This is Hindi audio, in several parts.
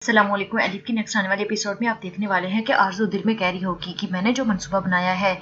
अस्सलामुअलैकुम। एलिफ की नेक्स्ट आने वाले एपिसोड में आप देखने वाले हैं कि आरज़ू दिल में कह रही होगी कि मैंने जो मंसूबा बनाया है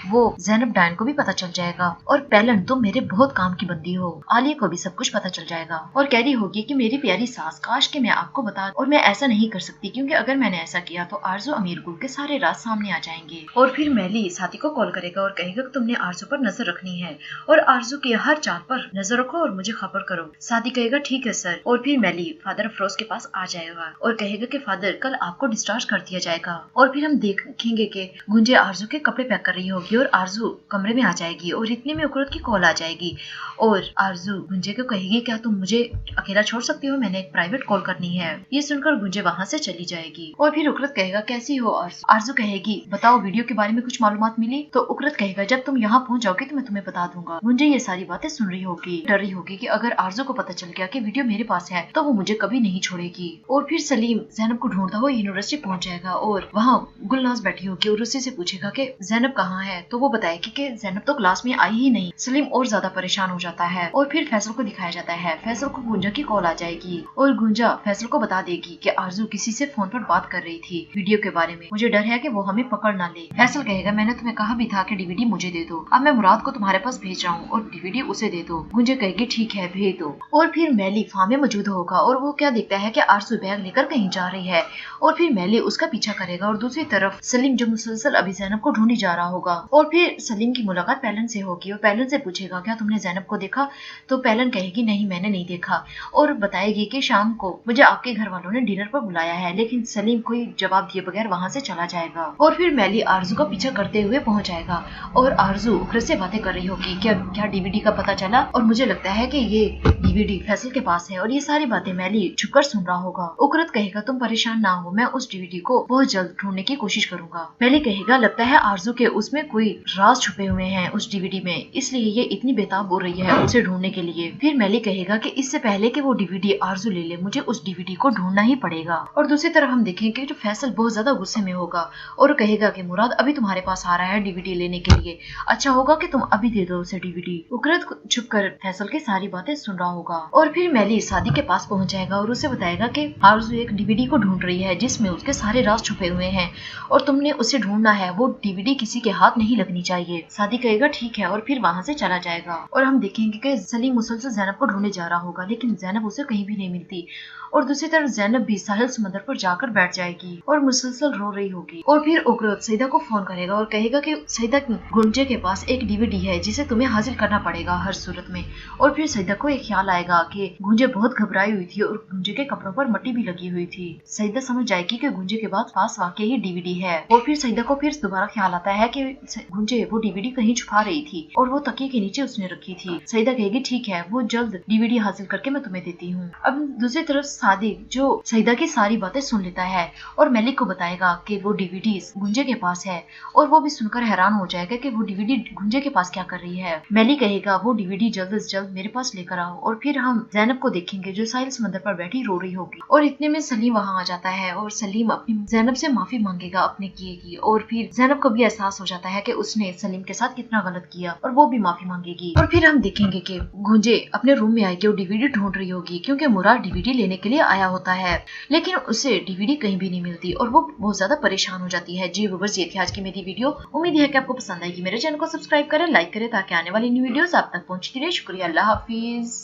वो ज़ैनब डायन को भी पता चल जाएगा और पेलन तुम मेरे बहुत काम की बंदी हो, आलिया को भी सब कुछ पता चल जाएगा और कह रही होगी कि मेरी प्यारी सास, काश कि मैं आपको बता, और मैं ऐसा नहीं कर सकती क्योंकि अगर मैंने ऐसा किया तो आरज़ू अमीर गुल के सारे राज सामने आ जाएंगे। और फिर मैली साथी को कॉल करेगा और कहेगा कि तुमने आरज़ू पर नजर रखनी है और आरज़ू की हर चाल पर नजर रखो और मुझे खबर करो। साथी कहेगा ठीक है सर। और फिर मैली फादर अफरोज के पास आ जाएगा और कहेगा कि फादर कल आपको डिस्चार्ज कर दिया जाएगा। और फिर हम देखेंगे कि गुंजे आरज़ू के कपड़े पैक कर रही होगी और आरज़ू कमरे में आ जाएगी और इतने में उकरत की कॉल आ जाएगी और आरज़ू गुंजे को कहेगी क्या तुम मुझे अकेला छोड़ सकती हो, मैंने एक प्राइवेट कॉल करनी है। ये सुनकर गुंजे वहाँ से चली जाएगी और फिर उकरत कहेगा कैसी हो आरज़ू। आरज़ू कहेगी बताओ वीडियो के बारे में कुछ मालूमात मिली। तो उकरत कहेगा जब तुम यहाँ पहुँच जाओगे तो मैं तुम्हें बता दूंगा। गुंजे ये सारी बातें सुन रही होगी, डर रही होगी कि अगर आरज़ू को पता चल गया कि वीडियो मेरे पास है तो वो मुझे कभी नहीं छोड़ेगी। और फिर सलीम ज़ैनब को ढूंढता हुआ यूनिवर्सिटी पहुंच जाएगा और वहाँ गुलनाज बैठी होगी और उसी से पूछेगा कि ज़ैनब कहाँ है। तो वो बताएगी कि ज़ैनब तो क्लास में आई ही नहीं। सलीम और ज्यादा परेशान हो जाता है और फिर फैसल को दिखाया जाता है। फैसल को गुंजा की कॉल आ जाएगी और गुंजा फैसल को बता देगी कि आरज़ू किसी से फोन पर बात कर रही थी वीडियो के बारे में, मुझे डर है कि वो हमें पकड़ ना ले। फैसल कहेगा मैंने तुम्हें कहा भी था कि डीवीडी मुझे दे दो, अब मैं मुराद को तुम्हारे पास भेज रहा हूँ और डीवीडी उसे दे दो। गुंजा कहेगी ठीक है भेज दो। और फिर मैली फार्म में मौजूद होगा और वो क्या देखता है कि आरज़ू बैग लेकर कहीं जा रही है और फिर मैली उसका पीछा करेगा और दूसरी तरफ सलीम जो मुसलसल अभी ज़ैनब को ढूंढी जा रहा होगा। और फिर सलीम की मुलाकात पेलन से होगी और पेलन से पूछेगा क्या तुमने ज़ैनब को देखा। तो पेलन कहेगी नहीं मैंने नहीं देखा और बताएगी कि शाम को मुझे आपके घर वालों ने डिनर पर बुलाया है। लेकिन सलीम कोई जवाब दिए बगैर वहाँ से चला जाएगा और फिर मैली आरज़ू का पीछा करते हुए पहुंच जाएगा और आरज़ू उकरत से बातें कर रही होगी कि क्या डीवीडी का पता चला और मुझे लगता है कि ये डीवीडी फैसल के पास है। और ये सारी बातें मैली छुपकर सुन रहा होगा। उकरत कहेगा तुम परेशान ना हो, मैं उस डीवीडी को बहुत जल्द ढूंढने की कोशिश करूंगा। मैली कहेगा लगता है आरज़ू के उसमें कोई राज छुपे हुए हैं उस डीवीडी में, इसलिए ये इतनी बेताब हो रही है उसे ढूंढने के लिए। फिर मैली कहेगा कि इससे पहले कि वो डीवीडी आरज़ू ले ले मुझे उस डीवीडी को ढूंढना ही पड़ेगा। और दूसरी तरफ हम देखेंगे कि फैसल बहुत ज्यादा गुस्से में होगा और कहेगा कि मुराद अभी तुम्हारे पास आ रहा है डीवीडी लेने के लिए, अच्छा होगा कि तुम अभी दे दो उसे डीवीडी। उकरत छुपकर फैसल की सारी बातें सुन रहा होगा और फिर मैली सादी के पास पहुंच जाएगा और उसे बताएगा कि आरज़ू एक डीवीडी को ढूंढ रही है जिसमें उसके सारे राज छुपे हुए हैं और तुमने उसे ढूंढना है, वो डीवीडी किसी के हाथ नहीं लगनी चाहिए। सादी कहेगा ठीक है और फिर वहाँ से चला जाएगा। और हम देखेंगे कि सलीम मुसलसल ज़ैनब को ढूंढने जा रहा होगा लेकिन ज़ैनब उसे कहीं भी नहीं मिलती और दूसरी तरफ ज़ैनब भी साहिल समंदर पर जाकर बैठ जाएगी और मुसलसल रो रही होगी। और फिर उकरत सईदा को फोन करेगा और कहेगा कि सईदा गुंजे के पास एक डीवीडी है जिसे तुम्हें हासिल करना पड़ेगा हर सूरत में। और फिर सईदा को एक ख्याल आएगा कि गुंजे बहुत घबराई हुई थी और गुंजे के कपड़ों पर मट्टी भी लगी हुई थी। सईदा समझ जाएगी कि गुंजे के पास वाकई ही डीवीडी है। और फिर सईदा को फिर दोबारा ख्याल आता है कि गुंजे वो डीवीडी कहीं छुपा रही थी और वो तकिए के नीचे उसने रखी थी। सईदा कहेगी ठीक है वो जल्द डीवीडी हासिल करके मैं तुम्हें देती हूँ। अब दूसरी तरफ सादिक जो सईदा की सारी बातें सुन लेता है और मलिक को बताएगा कि वो डीवीडी गुंजे के पास है और वो भी सुनकर हैरान हो जाएगा कि वो डीवीडी गुंजे के पास क्या कर रही है। मलिक कहेगा वो डीवीडी जल्द से जल्द मेरे पास लेकर आओ। और फिर हम ज़ैनब को देखेंगे जो साहिल समंदर पर बैठी रो रही होगी और इतने में सलीम वहाँ आ जाता है और सलीम अपनी ज़ैनब से माफी मांगेगा अपने किए की। और फिर ज़ैनब को भी एहसास हो जाता है कि उसने सलीम के साथ कितना गलत किया और वो भी माफी मांगेगी। और फिर हम देखेंगे कि गुंजे अपने रूम में आएगी और डीवीडी ढूंढ रही होगी क्योंकि मुराद डीवीडी लेने के लिए आया होता है लेकिन उसे डीवीडी कहीं भी नहीं मिलती और वो बहुत ज्यादा परेशान हो जाती है। जी व्यूअर्स ये थी आज की मेरी वीडियो, उम्मीद है कि आपको पसंद आएगी। मेरे चैनल को सब्सक्राइब करें, लाइक करें ताकि आने वाली न्यू वीडियोस आप तक पहुंचती रहे। शुक्रिया, अल्लाह हाफिज।